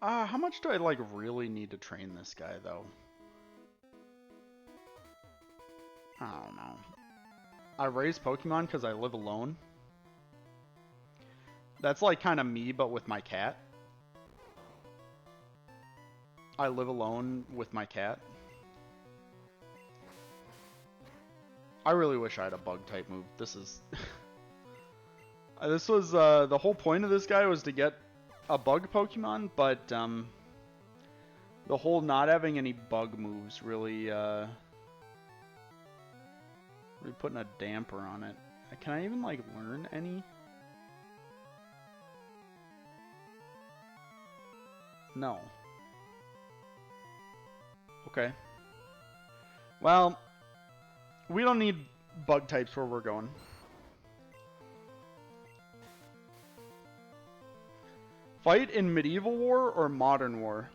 How much do I, like, really need to train this guy, though? I don't know. I raise Pokemon because I live alone. That's, like, kind of me, but with my cat. I live alone with my cat. I really wish I had a bug-type move. This is... this was, the whole point of this guy was to get a bug Pokemon, but, the whole not having any bug moves really, really putting a damper on it. Can I even, like, learn any? No. Okay. Well, we don't need bug types where we're going. Fight in medieval war or modern war?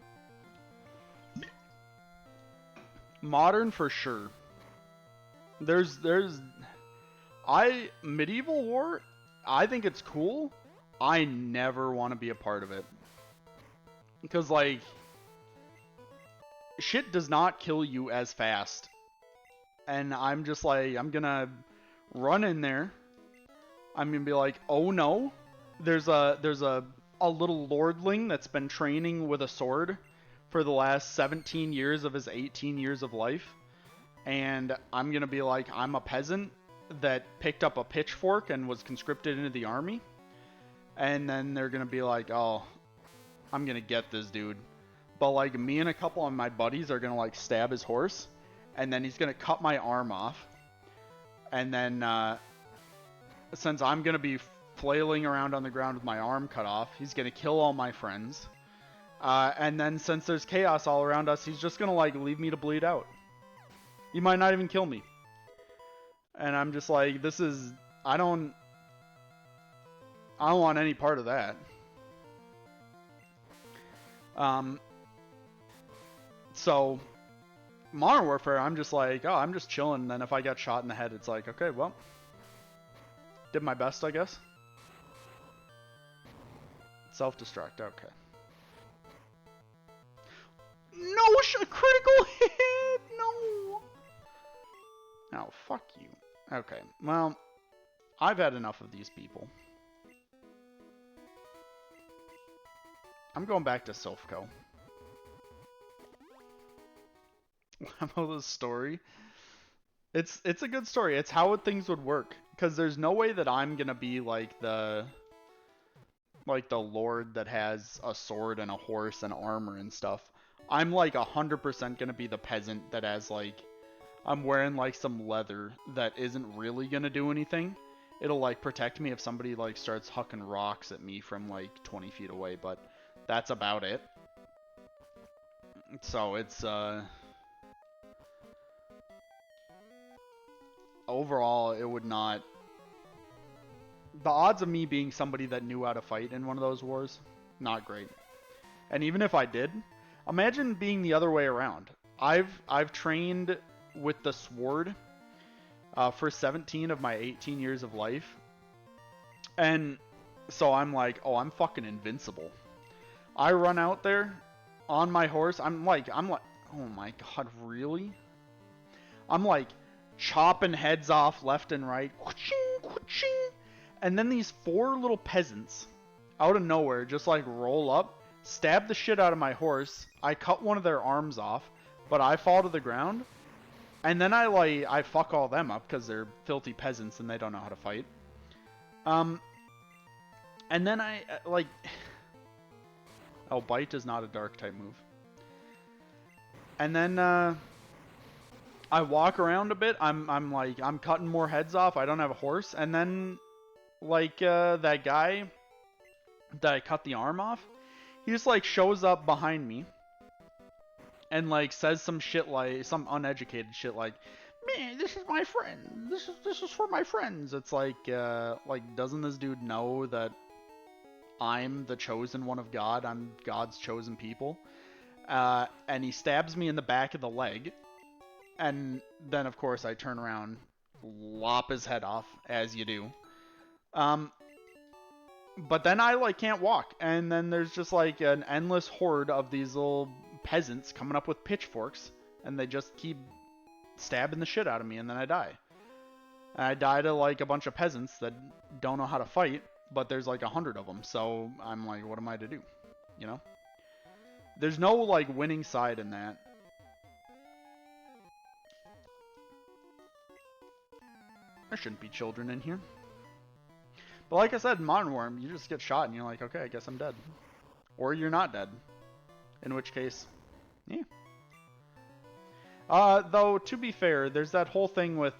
Modern for sure. Medieval war, I think it's cool. I never want to be a part of it. Because, like, shit does not kill you as fast. And I'm just like, I'm gonna run in there. I'm gonna be like, oh no, there's a little lordling that's been training with a sword for the last 17 years of his 18 years of life. And I'm gonna be like, I'm a peasant that picked up a pitchfork and was conscripted into the army. And then they're gonna be like, oh, I'm gonna get this dude. But like, me and a couple of my buddies are gonna like stab his horse, and then he's gonna cut my arm off. And then since I'm gonna be flailing around on the ground with my arm cut off, he's gonna kill all my friends. And then since there's chaos all around us, he's just gonna like leave me to bleed out. He might not even kill me. And I'm just like, this is, I don't want any part of that. So Modern Warfare, I'm just like, oh, I'm just chilling. And then if I get shot in the head, it's like, okay, well, did my best, I guess. Self-destruct, okay. No, critical hit! No! Oh, fuck you. Okay, well, I've had enough of these people. I'm going back to Silphco. About this story? It's a good story. It's how things would work. Because there's no way that I'm gonna be like the lord that has a sword and a horse and armor and stuff. I'm like 100% gonna be the peasant that has like, I'm wearing like some leather that isn't really gonna do anything. It'll like protect me if somebody like starts hucking rocks at me from like 20 feet away, but that's about it. So it's overall it would not, the odds of me being somebody that knew how to fight in one of those wars, not great. And even if I did, imagine being the other way around. I've trained with the sword for 17 of my 18 years of life. And so I'm like, oh, I'm fucking invincible. I run out there on my horse. I'm like, oh my god, really? I'm like chopping heads off left and right. And then these four little peasants out of nowhere just like roll up, stab the shit out of my horse. I cut one of their arms off, but I fall to the ground. And then I fuck all them up because they're filthy peasants and they don't know how to fight. And then I like, oh, bite is not a dark type move. And then I walk around a bit. I'm cutting more heads off. I don't have a horse. And then like that guy that I cut the arm off, he just like shows up behind me and like says some shit, like some uneducated shit like, man, this is my friend. This is for my friends. It's like doesn't this dude know that I'm the chosen one of God? I'm God's chosen people. And he stabs me in the back of the leg. And then of course I turn around, lop his head off, as you do. But then I like can't walk, and then there's just like an endless horde of these little peasants coming up with pitchforks, and they just keep stabbing the shit out of me, and then I die. And I die to like a bunch of peasants that don't know how to fight, but there's like 100 of them, so I'm like, what am I to do? You know? There's no like winning side in that. There shouldn't be children in here. But like I said, in Modern Warfare, you just get shot and you're like, okay, I guess I'm dead. Or you're not dead. In which case, yeah. Though, to be fair, there's that whole thing with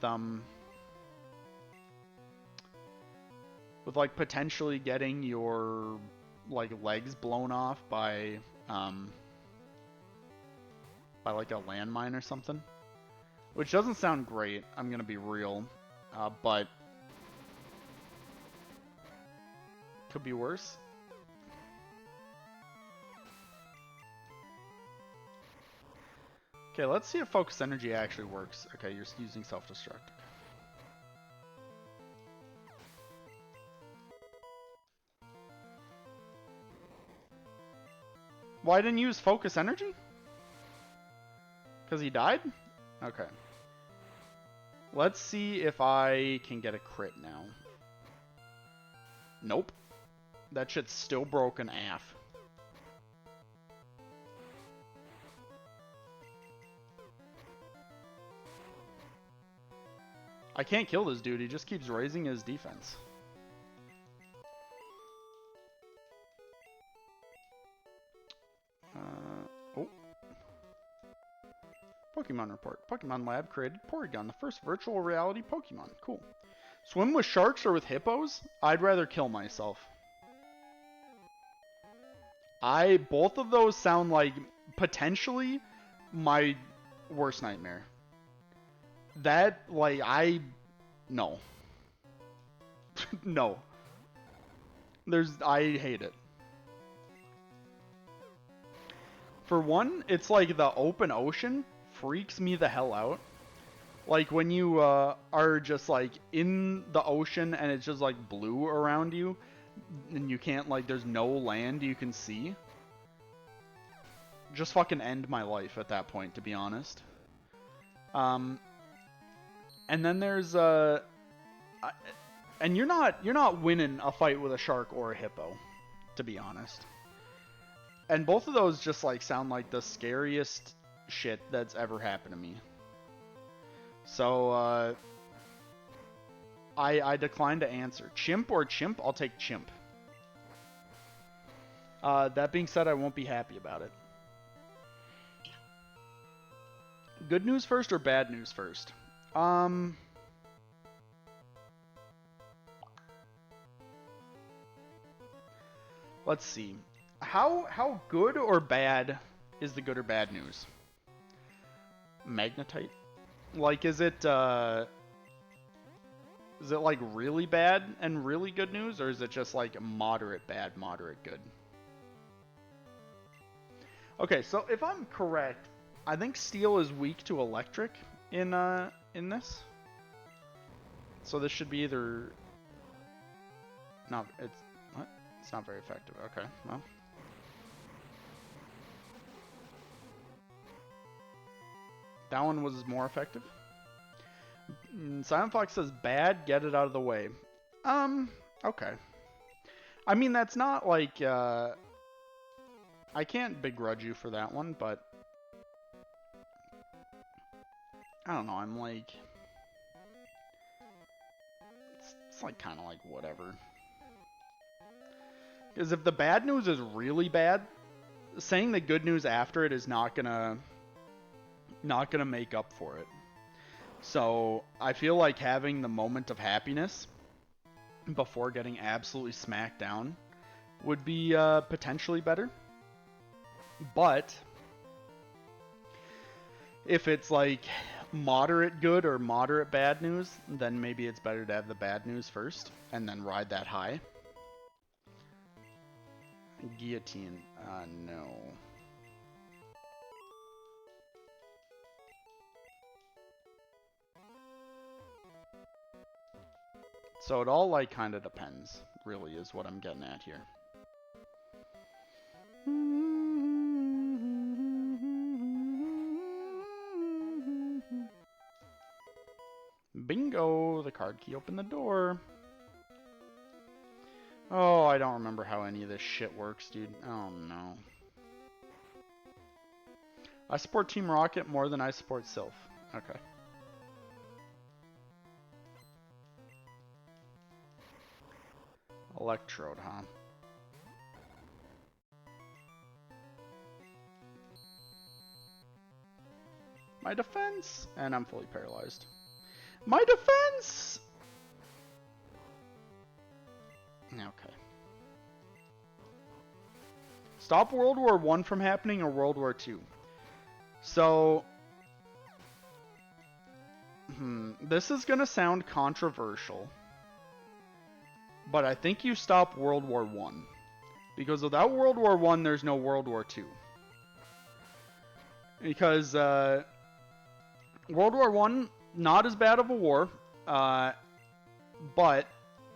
like potentially getting your like legs blown off by like a landmine or something, which doesn't sound great. I'm gonna be real, but could be worse. Okay, let's see if focus energy actually works. Okay, you're using self-destruct. Why didn't you use focus energy? Because he died? Okay. Let's see if I can get a crit now. Nope. That shit's still broken AF. I can't kill this dude, he just keeps raising his defense. Oh. Pokemon report. Pokemon Lab created Porygon, the first virtual reality Pokemon. Cool. Swim with sharks or with hippos? I'd rather kill myself. Both of those sound like potentially my worst nightmare. That, like, no. No. I hate it. For one, it's like the open ocean freaks me the hell out. Like when you are just like in the ocean and it's just like blue around you and you can't like, there's no land you can see. Just fucking end my life at that point, to be honest. And then there's and you're not winning a fight with a shark or a hippo, to be honest. And both of those just like sound like the scariest shit that's ever happened to me. So I decline to answer. Chimp or chimp? I'll take chimp. That being said, I won't be happy about it. Good news first or bad news first? Let's see. How good or bad is the good or bad news? Magnetite? Like, is it like really bad and really good news, or is it just like moderate bad, moderate good? Okay, so if I'm correct, I think steel is weak to electric in this. So this should be either not. It's not very effective. Okay, well. That one was more effective. Silent Fox says bad, get it out of the way. Okay. I mean, that's not like, I can't begrudge you for that one, but I don't know, I'm like, it's like kind of like whatever. Because if the bad news is really bad, saying the good news after it is not gonna make up for it. So I feel like having the moment of happiness before getting absolutely smacked down would be potentially better. But if it's like moderate good or moderate bad news, then maybe it's better to have the bad news first and then ride that high. Guillotine. No. So it all, like, kind of depends, really, is what I'm getting at here. Bingo! The card key opened the door. Oh, I don't remember how any of this shit works, dude. Oh, no. I support Team Rocket more than I support Sylph. Okay. Electrode, huh? My defense! And I'm fully paralyzed. My defense! Okay. Stop World War I from happening or World War II? So, this is going to sound controversial, but I think you stop World War I. Because without World War I, there's no World War II. Because World War I, not as bad of a war, but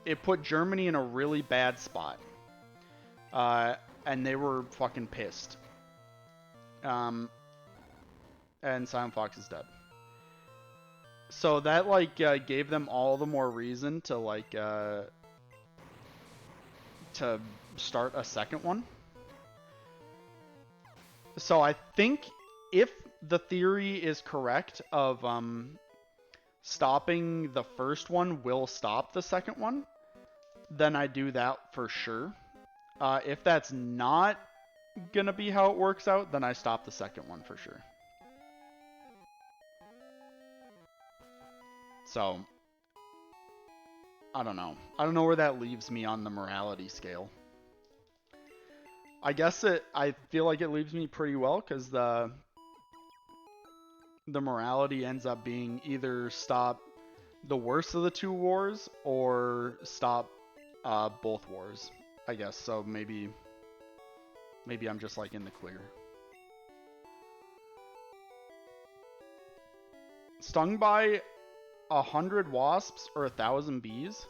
it put Germany in a really bad spot. And they were fucking pissed. And Silent Fox is dead. So that, like, gave them all the more reason to, like, to start a second one. So I think if the theory is correct of stopping the first one will stop the second one, then I do that for sure. If that's not gonna be how it works out, then I stop the second one for sure. So, I don't know. I don't know where that leaves me on the morality scale. I guess I feel like it leaves me pretty well, because the morality ends up being either stop the worst of the two wars, or stop both wars, I guess. So maybe I'm just, like, in the clear. Stung by 100 wasps or 1,000 bees?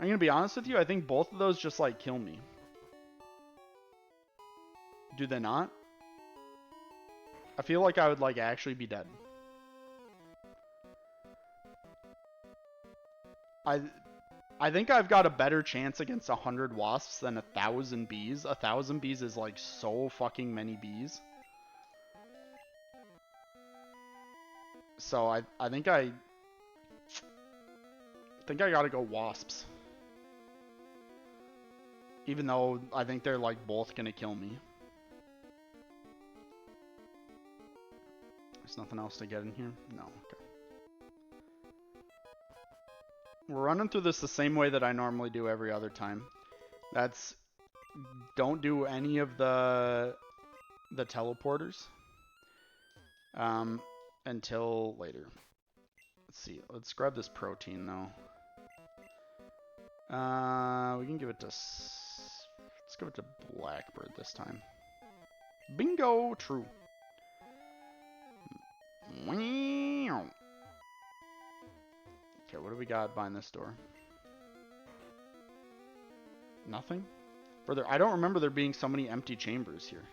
I'm gonna be honest with you, I think both of those just, like, kill me. Do they not? I feel like I would, like, actually be dead. I think I've got a better chance against 100 wasps than 1,000 bees. 1,000 bees is, like, so fucking many bees. So I think I gotta go wasps. Even though I think they're, like, both gonna kill me. There's nothing else to get in here? No, okay. We're running through this the same way that I normally do every other time. That's, don't do any of the teleporters until later. Let's see. Let's grab this protein though. We can give it to, let's give it to Blackbird this time. Bingo, true. Okay, what do we got behind this door? Nothing? Brother, I don't remember there being so many empty chambers here.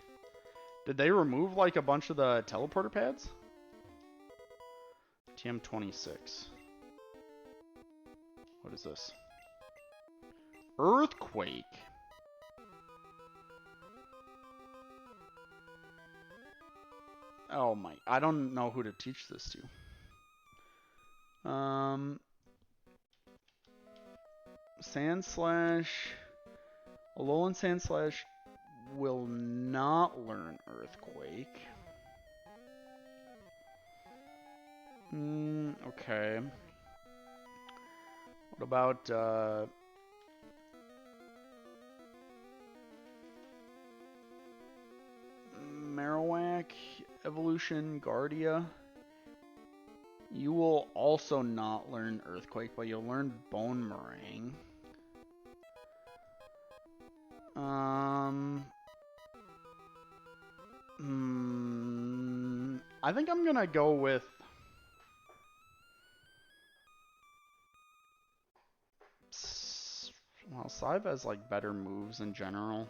Did they remove, like, a bunch of the teleporter pads? TM26. What is this? Earthquake. Oh my, I don't know who to teach this to. Sandslash, Alolan Sandslash will not learn Earthquake. Okay. What about, Marowak, Evolution, Guardia? You will also not learn Earthquake, but you'll learn Bone Meringue. I think I'm gonna go with Well, Scythe has like better moves in general.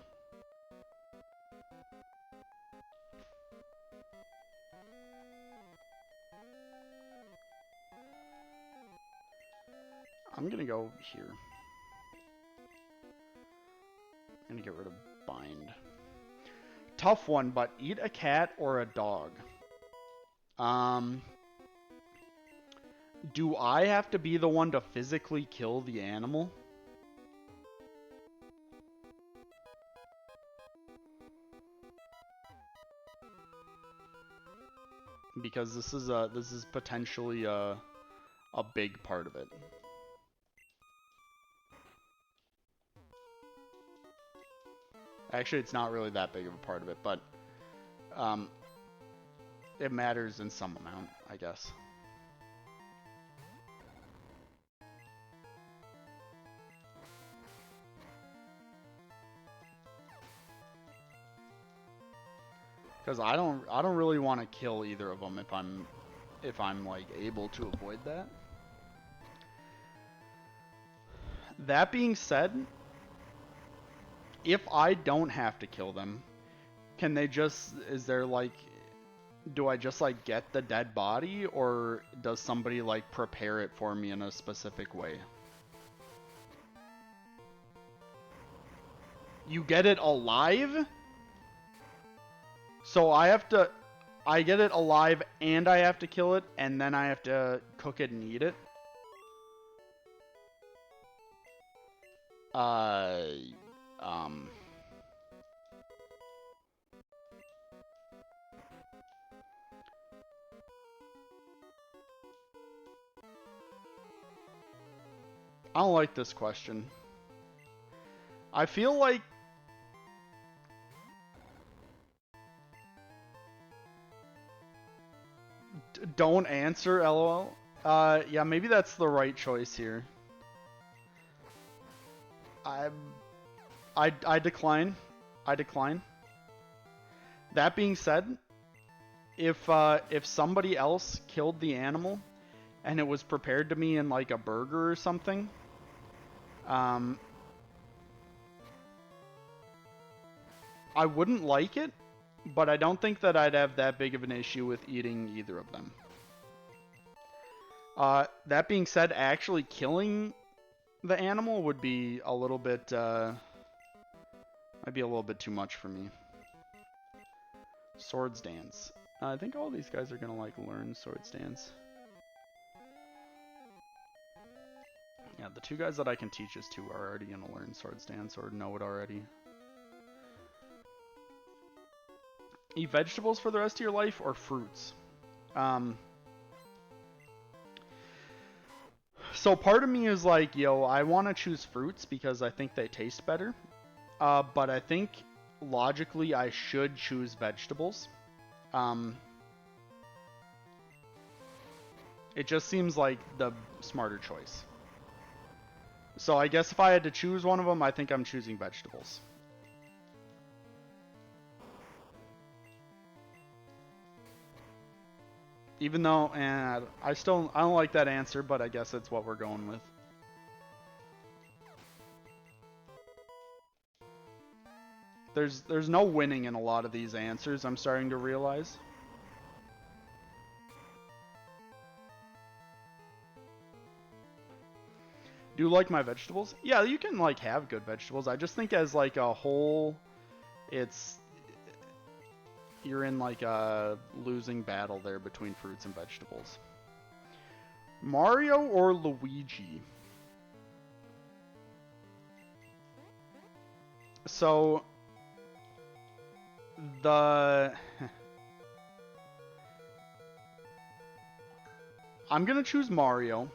I'm gonna go here. I'm gonna get rid of Bind. Tough one, but eat a cat or a dog? Do I have to be the one to physically kill the animal? Because this is potentially a big part of it. Actually, it's not really that big of a part of it, but it matters in some amount, I guess. Because I don't really want to kill either of them if I'm like able to avoid that. That being said, if I don't have to kill them, can they just, is there like, do I just like get the dead body, or does somebody like prepare it for me in a specific way? You get it alive? So I get it alive and I have to kill it, and then I have to cook it and eat it? I don't like this question. I feel like don't answer, lol. Yeah, maybe that's the right choice here. I decline. I decline. That being said, if somebody else killed the animal and it was prepared to me in like a burger or something, I wouldn't like it, but I don't think that I'd have that big of an issue with eating either of them. That being said, actually killing the animal would be a little bit, might be a little bit too much for me. Swords Dance. I think all these guys are gonna like learn Swords Dance. Yeah, the two guys that I can teach this to are already gonna learn Swords Dance or know it already. Eat vegetables for the rest of your life or fruits? So part of me is like, yo, I want to choose fruits because I think they taste better. But I think logically I should choose vegetables. It just seems like the smarter choice. So I guess if I had to choose one of them, I think I'm choosing vegetables. Even though, I don't like that answer, but I guess it's what we're going with. There's no winning in a lot of these answers, I'm starting to realize. Do you like my vegetables? Yeah, you can like have good vegetables. I just think as like a whole, you're in like a losing battle there between fruits and vegetables. Mario or Luigi? So I'm gonna choose Mario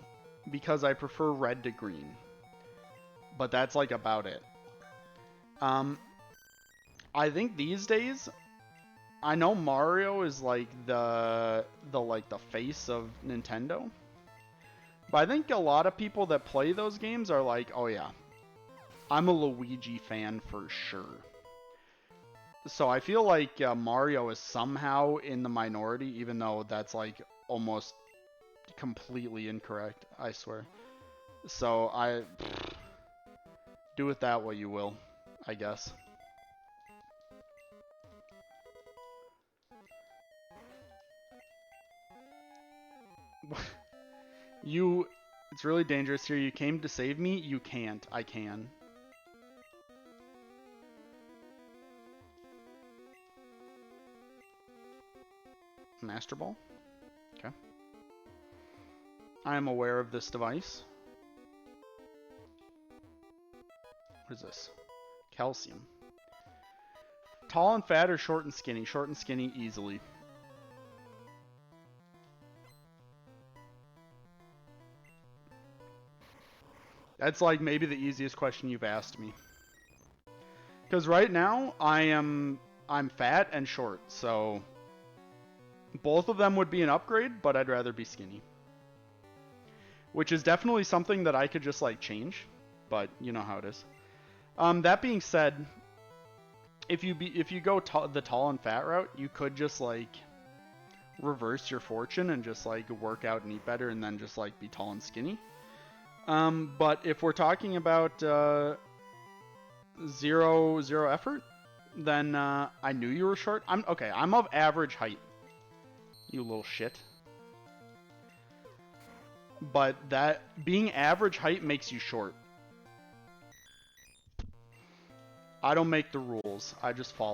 because I prefer red to green. But that's like about it. I think these days, I know Mario is like the face of Nintendo. But I think a lot of people that play those games are like, oh yeah, I'm a Luigi fan for sure. So I feel like Mario is somehow in the minority, even though that's like almost completely incorrect, I swear. So Do with that what you will, I guess. It's really dangerous here. You came to save me. You can't. I can. Master Ball. Okay. I am aware of this device. What is this? Calcium. Tall and fat or short and skinny? Short and skinny easily. That's like maybe the easiest question you've asked me. Because right now I'm fat and short, so both of them would be an upgrade, but I'd rather be skinny. Which is definitely something that I could just like change, but you know how it is. That being said, if you go the tall and fat route, you could just like reverse your fortune and just like work out and eat better and then just like be tall and skinny. But if we're talking about zero effort, then I knew you were short. I'm of average height. You little shit. But that being average height makes you short. I don't make the rules. I just follow.